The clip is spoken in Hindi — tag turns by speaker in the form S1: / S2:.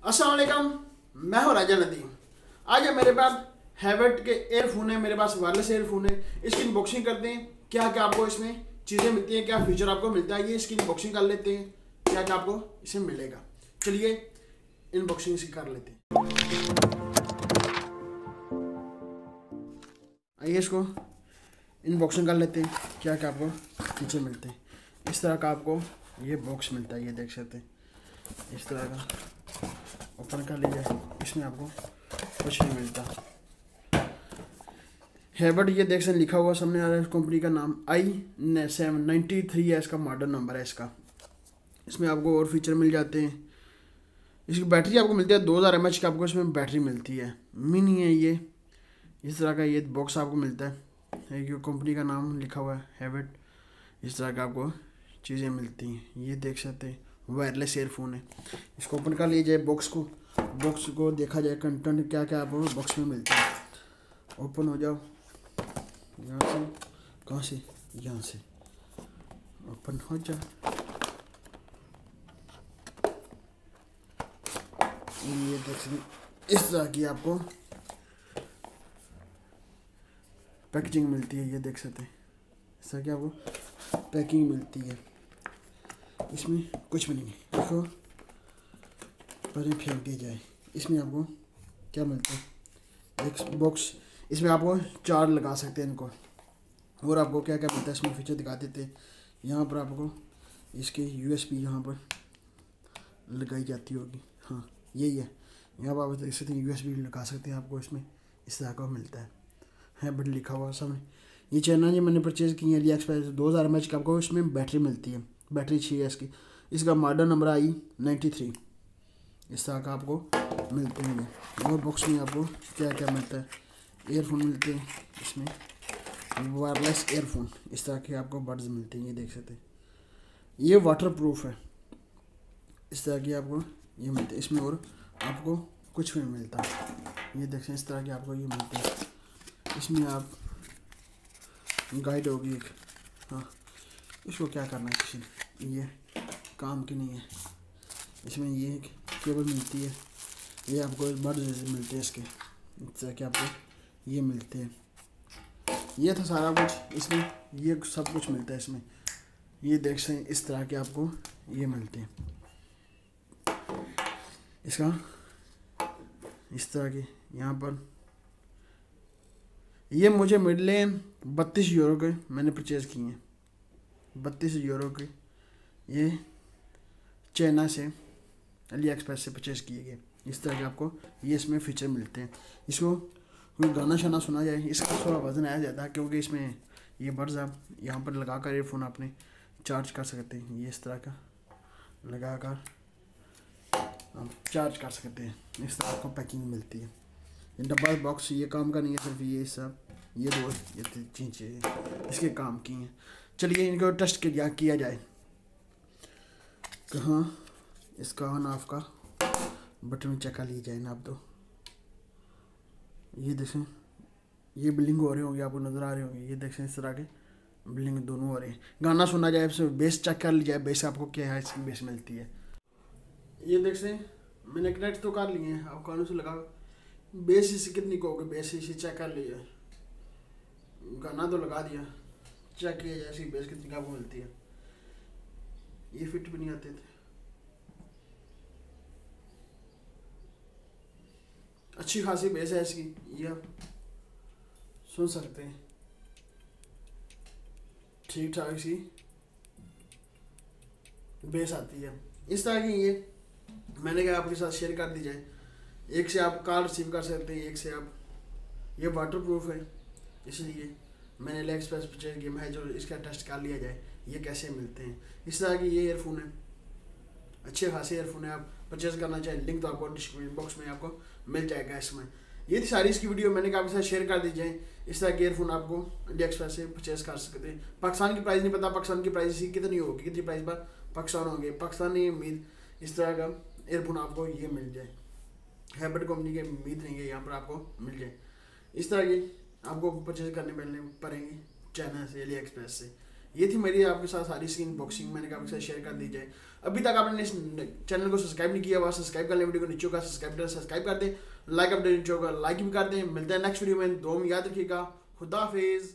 S1: अस्सलाम वालेकुम, मैं हूँ राजा नदीम। आज है मेरे पास हैवेट के एयरफोन है, मेरे पास वायरलेस एयरफोन है। इसकी अनबॉक्सिंग करते हैं, क्या क्या आपको इसमें चीज़ें मिलती हैं, क्या फीचर आपको मिलता है, ये इसकी अनबॉक्सिंग कर लेते हैं, क्या क्या आपको इसमें मिलेगा। चलिए अनबॉक्सिंग इसकी कर लेते हैं। आइए इसको अनबॉक्सिंग कर लेते हैं, क्या क्या आपको फीचर मिलते हैं। इस तरह का आपको ये बॉक्स मिलता है, ये देख सकते हैं। इस तरह का ओपन कर लीजिए, इसमें आपको कुछ नहीं मिलता। हैवेट ये देख सकते लिखा हुआ सामने आ रहा है, कंपनी का नाम i793 है, इसका मॉडल नंबर है इसका। इसमें आपको और फीचर मिल जाते हैं। इसकी बैटरी आपको मिलती है 2000 mAh की, आपको इसमें बैटरी मिलती है। मिनी है ये, इस तरह का ये बॉक्स आपको मिलता है। ये कंपनी का नाम लिखा हुआ है हैवेट। इस तरह का आपको चीज़ें मिलती हैं, ये देख सकते हैं। वायरलेस एयरफोन है। इसको ओपन कर लीजिए, बॉक्स को देखा जाए कंटेंट क्या क्या आपको बॉक्स में मिलता है। ओपन हो जाओ, यहाँ से, कहाँ से, यहाँ से ओपन हो जाओ। ये देख सकते इस तरह की आपको पैकेजिंग मिलती है, ये देख सकते हैं। इस तरह की आपको पैकिंग मिलती है, इसमें कुछ भी नहीं है। देखो पहले फेंक दी जाए। इसमें आपको क्या मिलता है, एक बॉक्स, इसमें आपको चार्ज लगा सकते हैं इनको। और आपको क्या क्या मिलता है इसमें फीचर दिखा देते हैं। यहाँ पर आपको इसके USB यहाँ पर लगाई जाती होगी, हाँ यही है। यहाँ पर आप देख सकते हैं USB लगा सकते हैं, आपको इसमें इस तरह का मिलता है बट लिखा हुआ सामने। ये चैनल ये मैंने परचेज़ की है AliExpress, 2000 mAh की आपको इसमें बैटरी मिलती है, बैटरी अच्छी है इसकी। इसका मॉडल नंबर i93। इस तरह का आपको मिलते हैं। और बॉक्स में आपको क्या क्या मिलता है, एयरफोन मिलते हैं इसमें, वायरलेस एयरफोन, इस तरह के आपको बड्स मिलते हैं, ये देख सकते हैं। ये वाटर प्रूफ है, इस तरह की आपको ये मिलते हैं। इसमें और आपको कुछ भी मिलता है, ये देख सकते हैं। इस तरह के आपको ये मिलते हैं। इसमें आप गाइड होगी एक, हाँ इसको क्या करना है किसी ने, ये काम की नहीं है। इसमें ये केबल मिलती है, ये आपको बड्स जैसे मिलते हैं इसके, इस तरह के आपको ये मिलते हैं। ये था सारा कुछ इसमें, ये सब कुछ मिलता है इसमें, ये देख सकते हैं। इस तरह के आपको ये मिलते हैं। इसका इस तरह के यहाँ पर ये मुझे मिले 32 यूरो के, मैंने परचेज़ किए हैं 32 यूरो के। ये चाइना से AliExpress से परचेज़ किए गए। इस तरह के आपको ये इसमें फीचर मिलते हैं। इसको कोई गाना शाना सुना जाए, इसका थोड़ा वज़न आया जाता है, क्योंकि इसमें ये बड्स आप यहाँ पर लगा कर एयरफोन आपने चार्ज कर सकते हैं। ये इस तरह का लगा कर आप चार्ज कर सकते हैं। इस तरह आपको पैकिंग मिलती है। ये डब्बा बॉक्स ये काम का नहीं है, सिर्फ ये सब ये दो ये चीज़ें इसके काम की हैं। चलिए इनको टेस्ट किया जाए। कहाँ इसका ऑन ऑफ का बटन चेक कर ली जाए ना। आप तो ये देखें, ये बिलिंग हो रहे होंगे, आपको नज़र आ रहे होंगे, ये देखें इस तरह के बिलिंग दोनों हो रहे हैं। गाना सुना जाए, बेस चेक कर ली जाए, बेस आपको क्या है, इसकी बेस मिलती है। ये देख सकते मैंने कनेक्ट तो कर लिए हैं, आप कानों से लगा बेस इसी कितनी को होगी, बेस इसी चेक कर लीजिए। गाना तो लगा दिया, चेक किया जाए इसकी बेस कितनी आपको मिलती है। ये फिट भी नहीं आते थे, अच्छी खासी बेस है इसकी, ये आप सुन सकते हैं ठीक ठाक सी बेस आती है। इस तरह की ये मैंने कहा आपके साथ शेयर कर दी जाए। एक से आप कॉल रिसीव कर सकते हैं, एक से आप, ये वाटर प्रूफ है इसलिए मैंने AliExpress परचेज किया है, जो इसका टेस्ट कर लिया जाए ये कैसे मिलते हैं। इस तरह की ये ईयरफोन है, अच्छे खासे ईयरफोन है। आप परचेज करना चाहें, लिंक तो आपको डिस्क्रिप्शन बॉक्स में आपको मिल जाएगा। इसमें ये थी सारी इसकी वीडियो, मैंने कहा आपके साथ शेयर कर दी जाए। इस तरह के ईयरफोन आपको AliExpress से परचेज कर सकते हैं। पाकिस्तान की प्राइस नहीं पता, पाकिस्तान की प्राइस कितनी होगी, कितनी प्राइस पर पाकिस्तान होंगे, पाकिस्तानी उम्मीद इस तरह का ईयरफोन आपको ये मिल जाए। हैवेट कंपनी की उम्मीद नहीं है, यहाँ पर आपको मिल जाए। इस तरह की आपको परचेज करने पड़ेंगे चाइना से, AliExpress से। ये थी मेरी आपके साथ सारी स्क्रीन बॉक्सिंग, मैंने कहा आपके साथ शेयर कर दी जाए। अभी तक आपने इस चैनल को सब्सक्राइब नहीं किया हुआ, सब्सक्राइब कर लें, वीडियो को नीचे होगा सब्सक्राइब कर दें, लाइक अपडेट नीचे होगा लाइक भी कर दें। मिलते हैं नेक्स्ट वीडियो में, दुआ में याद रखिएगा। खुदा हाफिज़।